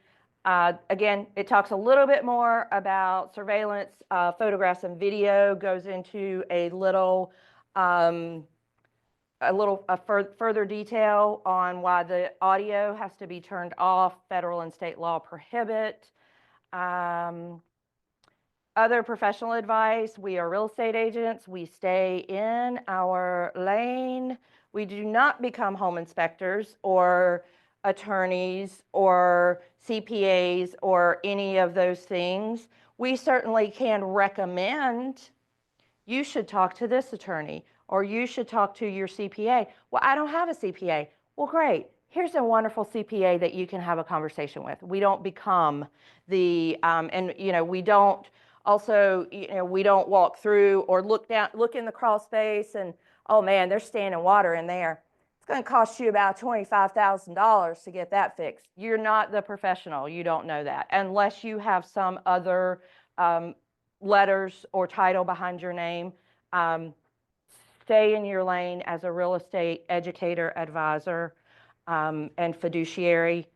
Again, it talks a little bit more about surveillance, photographs and video, goes into a little further detail on why the audio has to be turned off. Federal and state law prohibit. Other professional advice: we are real estate agents. We stay in our lane. We do not become home inspectors or attorneys or CPAs or any of those things. We certainly can recommend, you should talk to this attorney, or you should talk to your CPA. Well, I don't have a CPA. Well, great. Here's a wonderful CPA that you can have a conversation with. We don't become the, we don't also, we don't walk through or look in the crawl space and, oh man, there's standing water in there. It's going to cost you about $25,000 to get that fixed. You're not the professional. You don't know that unless you have some other letters or title behind your name. Stay in your lane as a real estate educator, advisor, and fiduciary.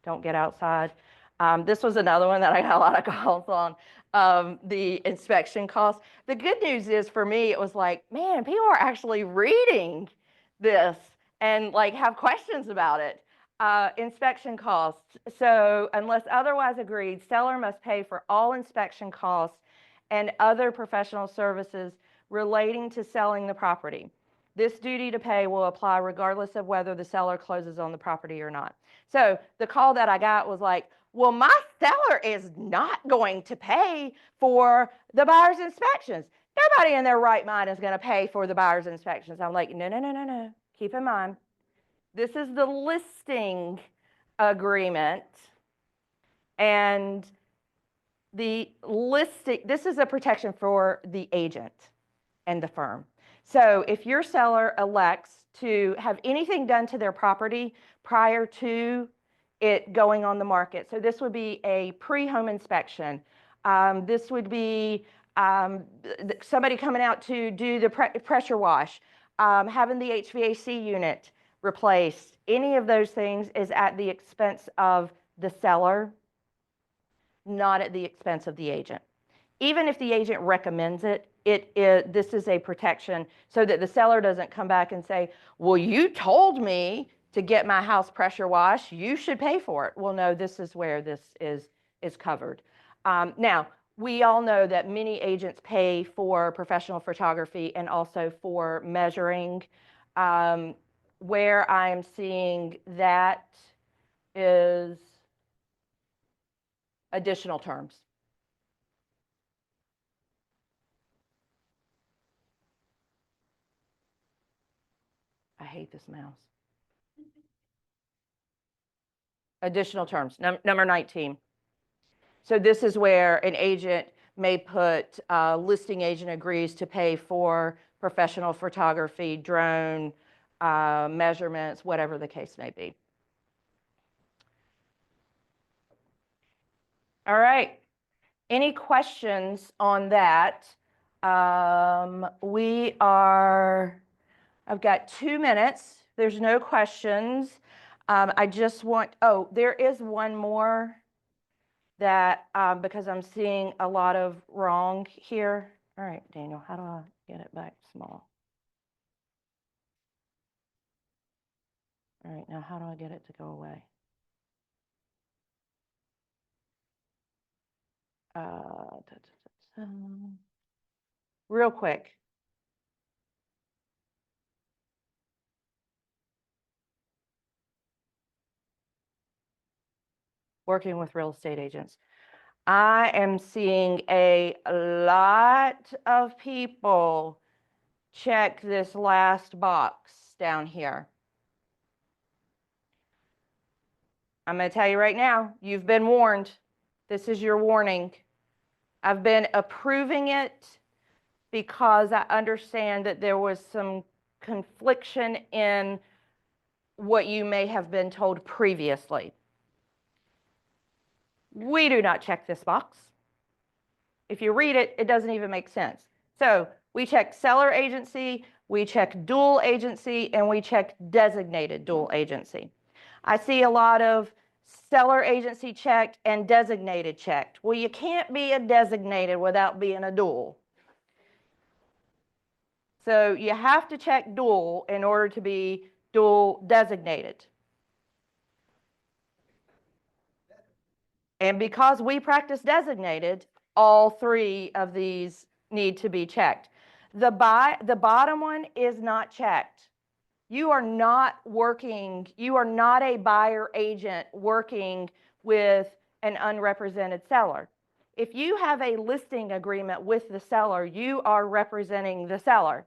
Don't get outside. This was another one that I got a lot of calls on, the inspection costs. The good news is, for me, it was like, man, people are actually reading this and like have questions about it. Inspection costs. So unless otherwise agreed, seller must pay for all inspection costs and other professional services relating to selling the property. This duty to pay will apply regardless of whether the seller closes on the property or not. So the call that I got was like, well, my seller is not going to pay for the buyer's inspections. Nobody in their right mind is going to pay for the buyer's inspections. I'm like, no, no, no, no, no. Keep in mind, this is the listing agreement, and the listing, this is a protection for the agent and the firm. So if your seller elects to have anything done to their property prior to it going on the market, so this would be a pre-home inspection. This would be somebody coming out to do the pressure wash, having the HVAC unit replaced. Any of those things is at the expense of the seller, not at the expense of the agent. Even if the agent recommends it, this is a protection so that the seller doesn't come back and say, well, you told me to get my house pressure washed, you should pay for it. Well, no, this is where this is covered. Now, we all know that many agents pay for professional photography and also for measuring. Where I'm seeing that is additional terms. I hate this mouse. Additional terms, number 19. So this is where an agent may put, listing agent agrees to pay for professional photography, drone, measurements, whatever the case may be. All right. Any questions on that? I've got 2 minutes. There's no questions. I just want, oh, there is one more that, because I'm seeing a lot of wrong here. All right, Daniel, how do I get it back small? All right, now how do I get it to go away? Real quick. Working with real estate agents. I am seeing a lot of people check this last box down here. I'm going to tell you right now, you've been warned. This is your warning. I've been approving it because I understand that there was some confliction in what you may have been told previously. We do not check this box. If you read it, it doesn't even make sense. So we check seller agency, we check dual agency, and we check designated dual agency. I see a lot of seller agency checked and designated checked. Well, you can't be a designated without being a dual. So you have to check dual in order to be dual designated. And because we practice designated, all 3 of these need to be checked. The bottom one is not checked. You are not a buyer agent working with an unrepresented seller. If you have a listing agreement with the seller, you are representing the seller.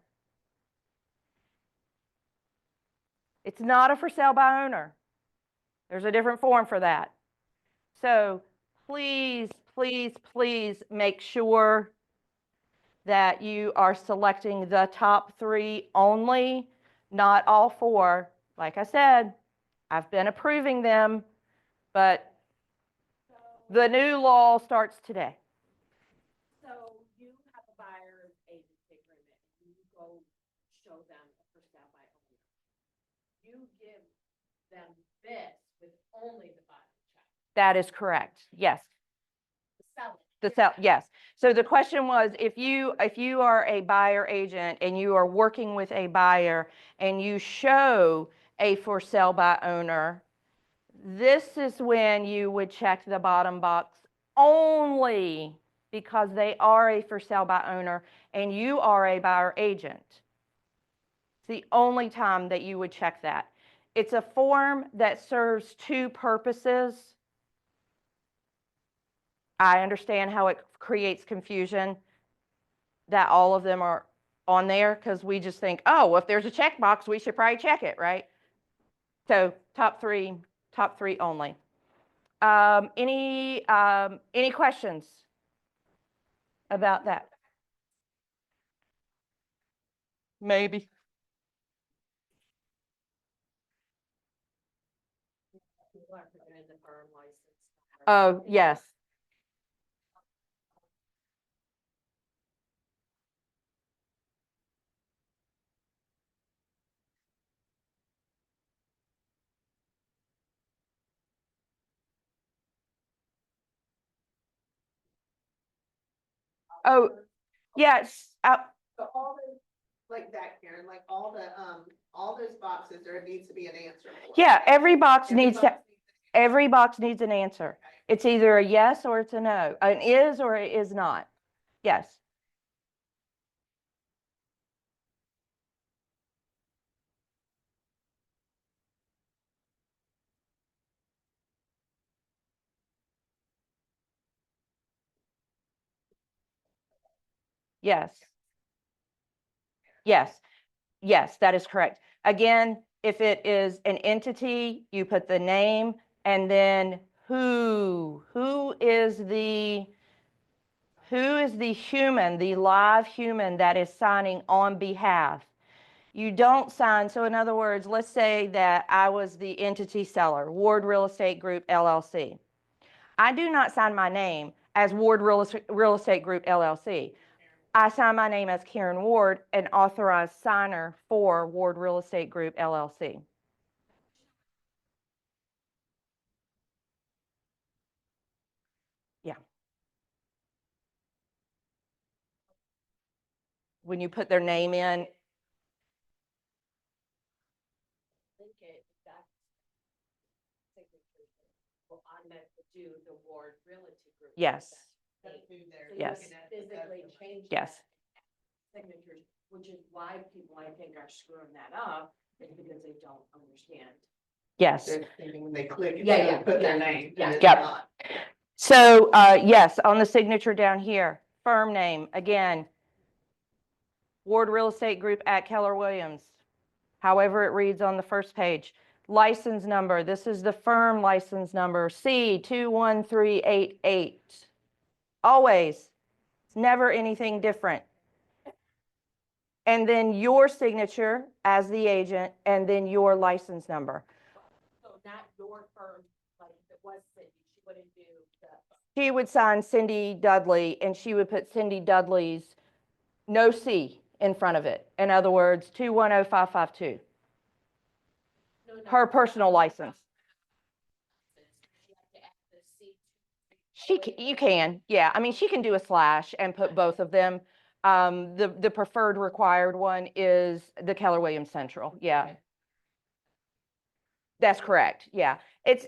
It's not a for sale by owner. There's a different form for that. So please, please, please make sure that you are selecting the top 3 only, not all 4. Like I said, I've been approving them, but the new law starts today. So you have a buyer's agency agreement, and you go show them a for sale by owner. You give them this with only the bottom check. That is correct. Yes. The seller. Yes. So the question was, if you are a buyer agent and you are working with a buyer and you show a for sale by owner, this is when you would check the bottom box only because they are a for sale by owner and you are a buyer agent. It's the only time that you would check that. It's a form that serves 2 purposes. I understand how it creates confusion that all of them are on there because we just think, oh, well, if there's a checkbox, we should probably check it, right? So top three only. Any questions about that? Maybe. People are presented the firm license. Oh, yes. Oh, yes. So all those, like that, Karen, like all those boxes, there needs to be an answer for. Yeah, every box Every needs to, box needs an every box needs an answer. It's either a yes or it's a no, an is or it is not. Yes. Yes. Yes. Yes, that is correct. Again, if it is an entity, you put the name and then who is the human, the live human that is signing on behalf. You don't sign, so in other words, let's say that I was the entity seller, Ward Real Estate Group LLC. I do not sign my name as Ward Real Estate Group LLC. I sign my name as Karen Ward, an authorized signer for Ward Real Estate Group LLC. Yeah. When you put their name in, Link it, that's signature. Well, I'm meant to do the Ward Realty Group. yes, That's who they're So you Yes. looking can at, physically that's the- change yes, that signatures, which is why people, I think, are screwing that up, is because they don't understand. yes. They're thinking when they click, it's Yeah, gonna yeah, put their yeah, name. yeah. and it's Yep. not. So, yes, on the signature down here, firm name, again, Ward Real Estate Group at Keller Williams, however it reads on the first page. License number, this is the firm license number, C21388. Always, it's never anything different. And then your signature as the agent, and then your license number. So not your firm, like if it was Cindy, she wouldn't do the. She would sign Cindy Dudley, and she would put Cindy Dudley's no C in front of it. In other words, 210552, No, no, her no. personal license. You have to add the C. You can, yeah. I mean, she can do a slash and put both of them. The preferred required one is the Keller Williams Central. Yeah. That's correct. Yeah. It's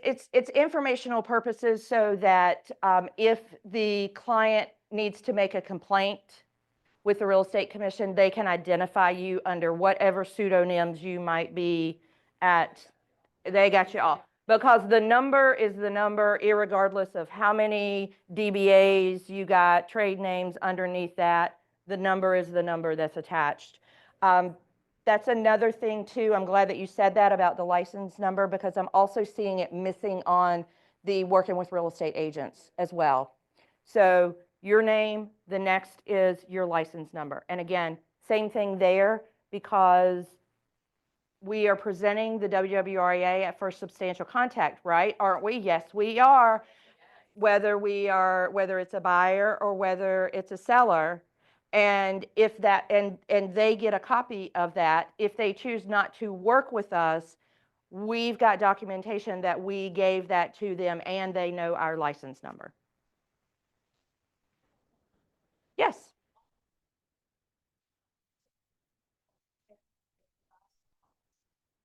informational purposes so that if the client needs to make a complaint with the real estate commission, they can identify you under whatever pseudonyms you might be at. They got you all. Because the number is the number irregardless of how many DBAs you got, trade names underneath that. The number is the number that's attached. That's another thing too. I'm glad that you said that about the license number because I'm also seeing it missing on the working with real estate agents as well. So your name, the next is your license number. And again, same thing there because we are presenting the WWREA at first substantial contact, right? Aren't we? Yes, we are. Whether it's a buyer or whether it's a seller. And if that, and they get a copy of that, if they choose not to work with us, we've got documentation that we gave that to them and they know our license number. Yes.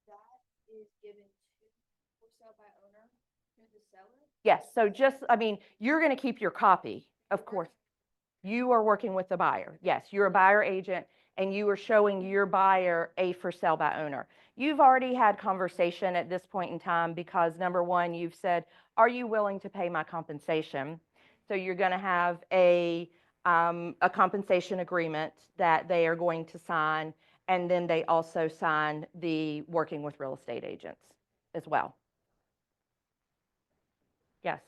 That is given to, for sale by owner, to the seller? Yes. So just, I mean, you're going to keep your copy, of course. You are working with the buyer. Yes, you're a buyer agent and you are showing your buyer a for sale by owner. You've already had conversation at this point in time because number one, you've said, are you willing to pay my compensation? So you're going to have a compensation agreement that they are going to sign. And then they also sign the working with real estate agents as well. Yes.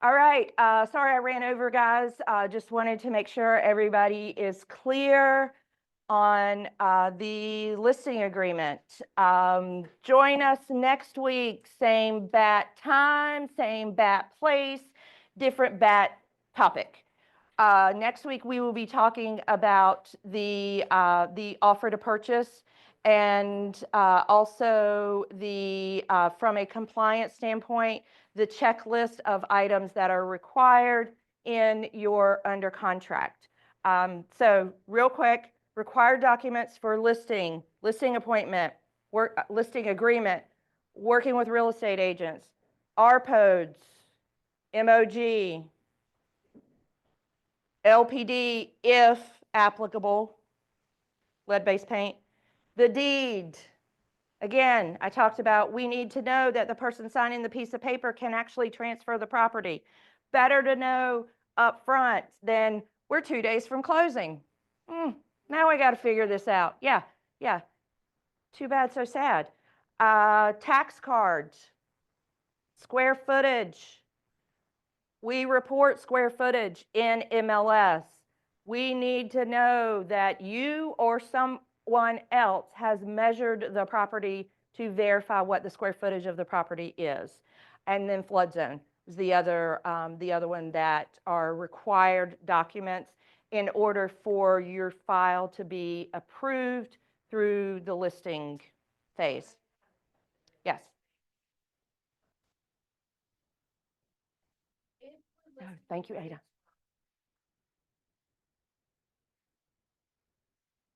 All right, sorry I ran over, guys. Just wanted to make sure everybody is clear on the listing agreement. Join us next week, same bat time, same bat place, different bat topic. Next week, we will be talking about the offer to purchase and also the from a compliance standpoint, the checklist of items that are required in your under contract. So real quick, required documents for listing appointment, listing agreement, working with real estate agents, RPODs, MOG, LPD if applicable, lead-based paint, the deed. Again, I talked about we need to know that the person signing the piece of paper can actually transfer the property. Better to know up front than we're 2 days from closing. Now we got to figure this out. Yeah. Too bad, so sad. Tax cards. Square footage. We report square footage in MLS. We need to know that you or someone else has measured the property to verify what the square footage of the property is. And then flood zone is the other one that are required documents in order for your file to be approved through the listing phase. Yes. If we're Oh, listing thank you, a Ada.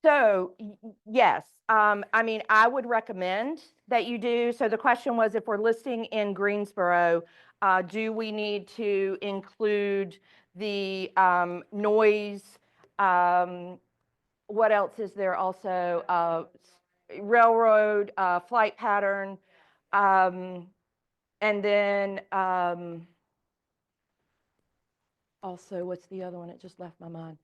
So yes, I mean, I would recommend that you do. So the question was, if we're listing in Greensboro, do we need to include the noise? What else is there also? Railroad, flight pattern, and then also, what's the other one? It just left my mind.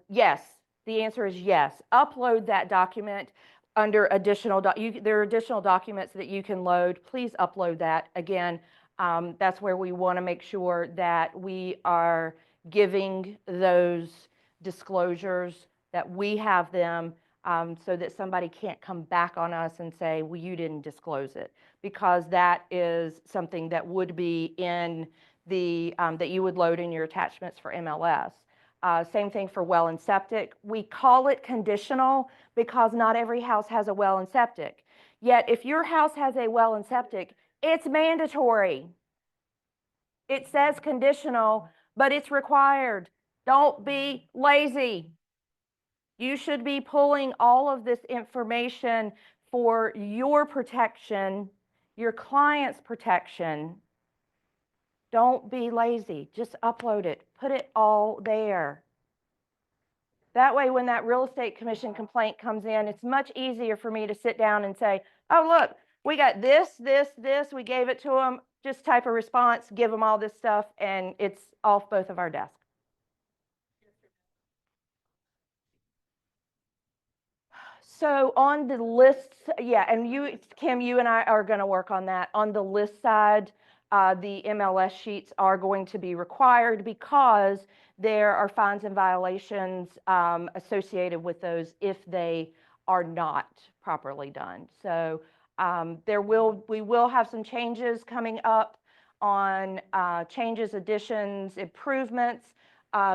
Yes, the answer is yes. Upload that document under additional, there are additional documents that you can load. Please upload that. Again, that's where we want to make sure that we are giving those disclosures, that we have them, so that somebody can't come back on us and say, well, you didn't disclose it, because that is something that would be in the, that you would load in your attachments for MLS. Same thing for well and septic. We call it conditional because not every house has a well and septic. Yet if your house has a well and septic, it's mandatory. It says conditional, but it's required. Don't be lazy. You should be pulling all of this information for your protection, your client's protection. Don't be lazy. Just upload it. Put it all there. That way, when that real estate commission complaint comes in, it's much easier for me to sit down and say, oh, look, we got this, this, this. We gave it to them. Just type a response, give them all this stuff, and it's off both of our desks. So on the lists, yeah, and you, Kim, you and I are going to work on that. On the list side, the MLS sheets are going to be required because there are fines and violations associated with those if they are not properly done. So we will have some changes coming up on changes, additions, improvements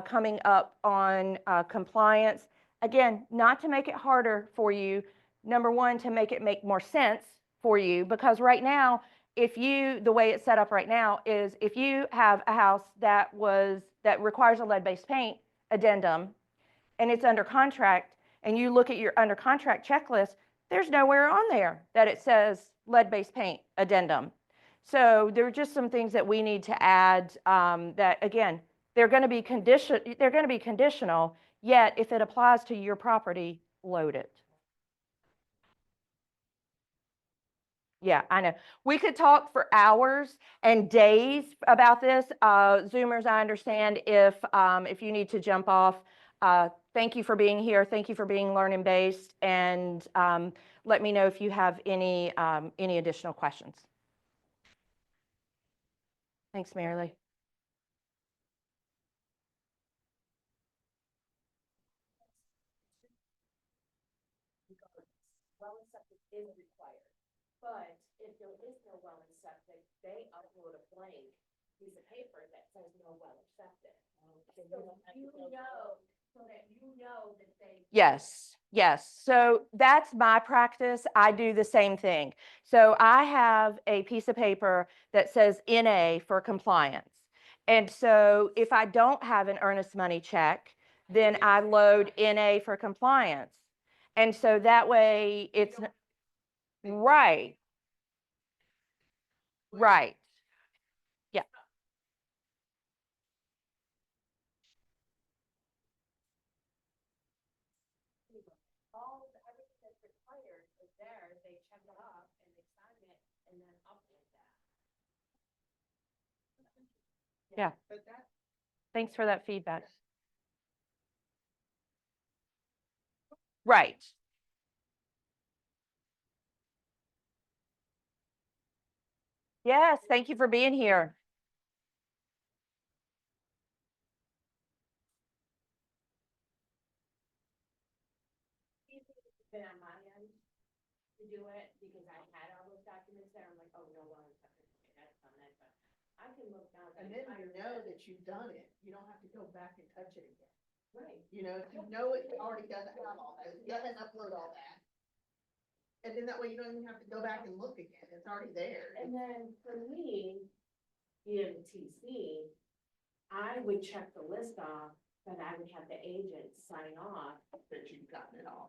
coming up on compliance. Again, not to make it harder for you. Number one, to make it make more sense for you, because right now, the way it's set up right now is if you have a house that requires a lead-based paint addendum and it's under contract, and you look at your under contract checklist, there's nowhere on there that it says lead-based paint addendum. So there are just some things that we need to add that, again, they're going to be conditional, yet if it applies to your property, load it. Yeah, I know. We could talk for hours and days about this. Zoomers, I understand if you need to jump off. Thank you for being here. Thank you for being learning based, and let me know if you have any additional questions. Thanks, Mary Lee. well and septic is required. But if there is no well and septic, they upload a blank piece of paper that says no well and septic. So that you know that they. Yes, yes. So that's my practice. I do the same thing. So I have a piece of paper that says NA for compliance. And so if I don't have an earnest money check, then I load NA for compliance. And so that way it's right. Right. Yeah. Everything that's required is there, they check it off and they sign it and then upload that. Yeah. But that, Thanks for that feedback. Right. Yes, thank you for being here. It's been on my end to do it, because I had all those documents there, I'm like, oh, no, well, that's on that, but I can look down. And then you know that you've done it, you don't have to go back and touch it again. Right. You know, if you know it already doesn't have all that, it doesn't upload all that. And then that way you don't even have to go back and look again, it's already there. And then for me, being TC, I would check the list off, but I would have the agent sign off That you've gotten it all.